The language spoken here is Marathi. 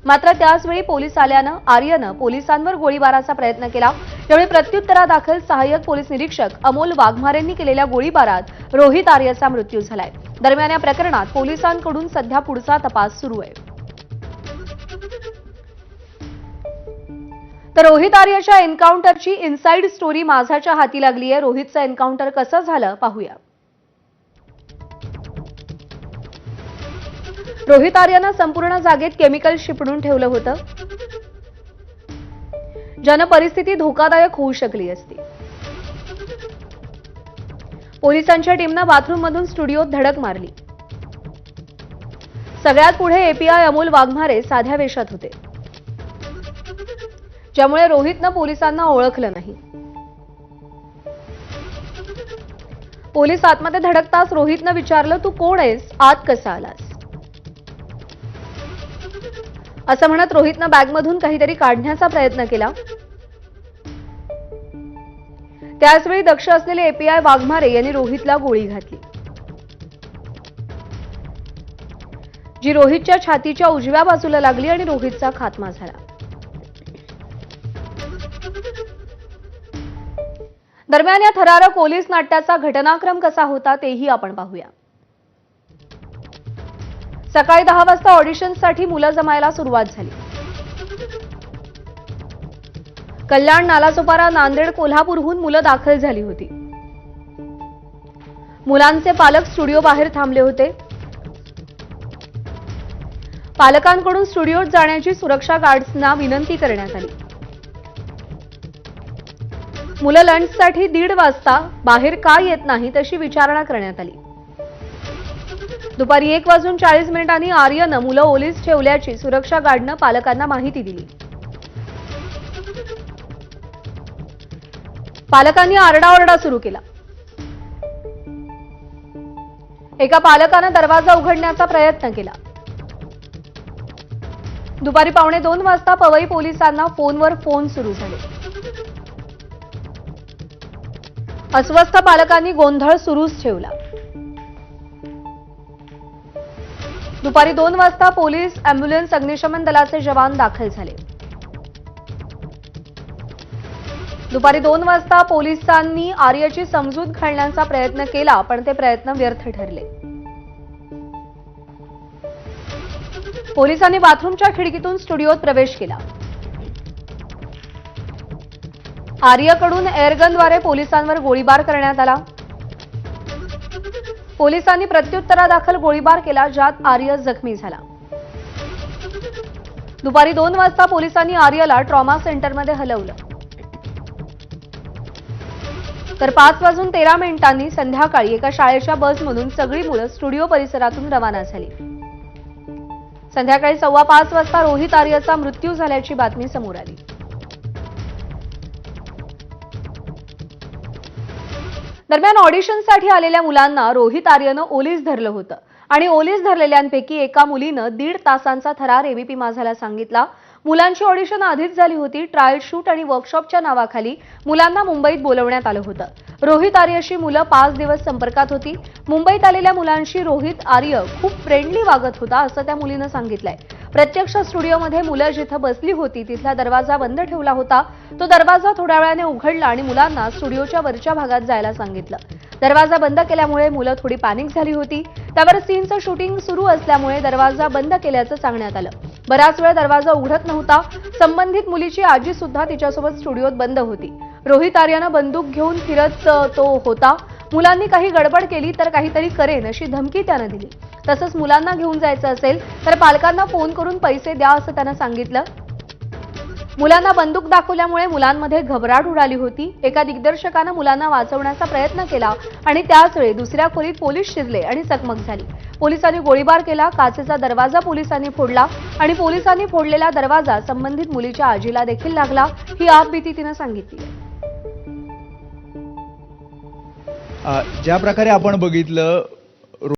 मात्र त्याचवेळी पोलीस आल्यानं आर्यनं पोलिसांवर गोळीबाराचा प्रयत्न केला। यावेळी प्रत्युत्तरादाखल सहाय्यक पोलीस निरीक्षक अमोल वाघमारेंनी केलेल्या गोळीबारात रोहित आर्यचा मृत्यू झालाय। दरम्यान या प्रकरणात पोलिसांकडून सध्या पुढचा तपास सुरू आहे। तर रोहित आर्यच्या एन्काउंटरची इनसाइड स्टोरी माझाच्या हाती लागली आहे। रोहितचं एन्काउंटर कसं झालं पाहूया। रोहित आर्यनं संपूर्ण जागेत केमिकल शिपडून ठेवलं होतं, ज्यानं परिस्थिती धोकादायक होऊ शकली असती। पोलिसांच्या टीमनं बाथरूममधून स्टुडिओत धडक मारली। सगळ्यात पुढे एपीआय अमोल वाघमारे साध्या वेशात होते, ज्यामुळे रोहितनं पोलिसांना ओळखलं नाही। पोलीस आतमध्ये धडकताच रोहितनं विचारलं, तू कोण आहेस, आत कसा आलास, असं म्हणत रोहितनं बॅगमधून काहीतरी काढण्याचा प्रयत्न केला। त्याचवेळी दक्ष असलेले एपीआय वाघमारे यांनी रोहितला गोळी घातली, जी रोहितच्या छातीच्या उजव्या बाजूला लागली आणि रोहितचा खात्मा झाला। दरम्यान या थरारक पोलीस नाट्याचा घटनाक्रम कसा होता तेही आपण पाहूया। सकाळी 10 वाजता ऑडिशनसाठी मुलं जमायला सुरुवात झाली। कल्याण, नालासोपारा, नांदेड, कोल्हापूरहून मुलं दाखल झाली होती। मुलांचे पालक स्टुडिओ बाहेर थांबले होते। पालकांकडून स्टुडिओत जाण्याची सुरक्षा गार्ड्सना विनंती करण्यात आली। मुलं लंचसाठी 1:30 वाजता बाहेर का येत नाही तशी विचारणा करण्यात आली। दुपारी 1:40 आर्यनं मुलं ओलीस ठेवल्याची सुरक्षा गार्डनं पालकांना माहिती दिली। पालकांनी आरडाओरडा सुरू केला। एका पालकानं दरवाजा उघडण्याचा प्रयत्न केला। दुपारी 1:15 वाजता पवई पोलिसांना फोनवर फोन सुरू झाले। अस्वस्थ पालकांनी गोंधळ सुरूच ठेवला। दुपारी 2 वाजता पोलीस, अँब्युलन्स, अग्निशमन दलाचे जवान दाखल झाले। दुपारी 2 वाजता पोलिसांनी आर्यची समजूत घालण्याचा प्रयत्न केला, पण ते प्रयत्न व्यर्थ ठरले। पोलिसांनी बाथरूमच्या खिडकीतून स्टुडिओत प्रवेश केला। आर्यकडून एअरगनद्वारे पोलिसांवर गोळीबार करण्यात आला। पोलिसांनी प्रत्युत्तरादाखल गोळीबार केला, ज्यात आर्य जखमी झाला। दुपारी 2 वाजता पोलिसांनी आर्यला ट्रॉमा सेंटरमध्ये हलवलं। तर 5:13 संध्याकाळी एका शाळेच्या बसमधून सगळी मुलं स्टुडिओ परिसरातून रवाना झाली। संध्याकाळी 5:15 वाजता रोहित आर्यचा मृत्यू झाल्याची बातमी समोर आली। दरम्यान ऑडिशनसाठी आलेल्या मुलांना रोहित आर्यनं ओलीस धरलं होतं आणि ओलीस धरलेल्यांपैकी एका मुलीनं 1.5 तासांचा थरार एबीपी माझाला सांगितला। मुलांची ऑडिशन आधीच झाली होती। ट्रायल शूट आणि वर्कशॉपच्या नावाखाली मुलांना मुंबईत बोलवण्यात आलं होतं। रोहित आर्यशी मुलं 5 दिवस संपर्कात होती। मुंबईत आलेल्या मुलांशी रोहित आर्य खूप फ्रेंडली वागत होता, असं त्या मुलीनं सांगितलंय। प्रत्यक्ष स्टुडिओमध्ये मुलं जिथं बसली होती तिथला दरवाजा बंद ठेवला होता। तो दरवाजा थोड्या वेळाने उघडला आणि मुलांना स्टुडिओच्या वरच्या भागात जायला सांगितलं। दरवाजा बंद केल्यामुळे मुलं थोडी पॅनिक झाली होती। त्यावर सीनचं शूटिंग सुरू असल्यामुळे दरवाजा बंद केल्याचं सांगण्यात आलं। बराच वेळ दरवाजा उघडत नव्हता। संबंधित मुलीची आजी सुद्धा तिच्यासोबत स्टुडिओत बंद होती। रोहित आर्यनं बंदूक घेऊन फिरत तो होता। मुलांनी काही गडबड केली तर काहीतरी करेन अशी धमकी त्यानं दिली। तसंच मुलांना घेऊन जायचं असेल तर पालकांना फोन करून पैसे द्या असं त्यानं सांगितलं। मुलांना बंदूक दाखवल्यामुळे मुलांमध्ये घबराट उडाली होती। एका दिग्दर्शकानं मुलांना वाचवण्याचा प्रयत्न केला आणि त्याचवेळी दुसऱ्या खोलीत पोलीस शिरले आणि चकमक झाली। पोलिसांनी गोळीबार केला। काचेचा दरवाजा पोलिसांनी फोडला आणि पोलिसांनी फोडलेला दरवाजा संबंधित मुलीच्या आजीला देखील लागला। ही आपबीती तिनं सांगितली। ज्या प्रकारे आपण बघितलं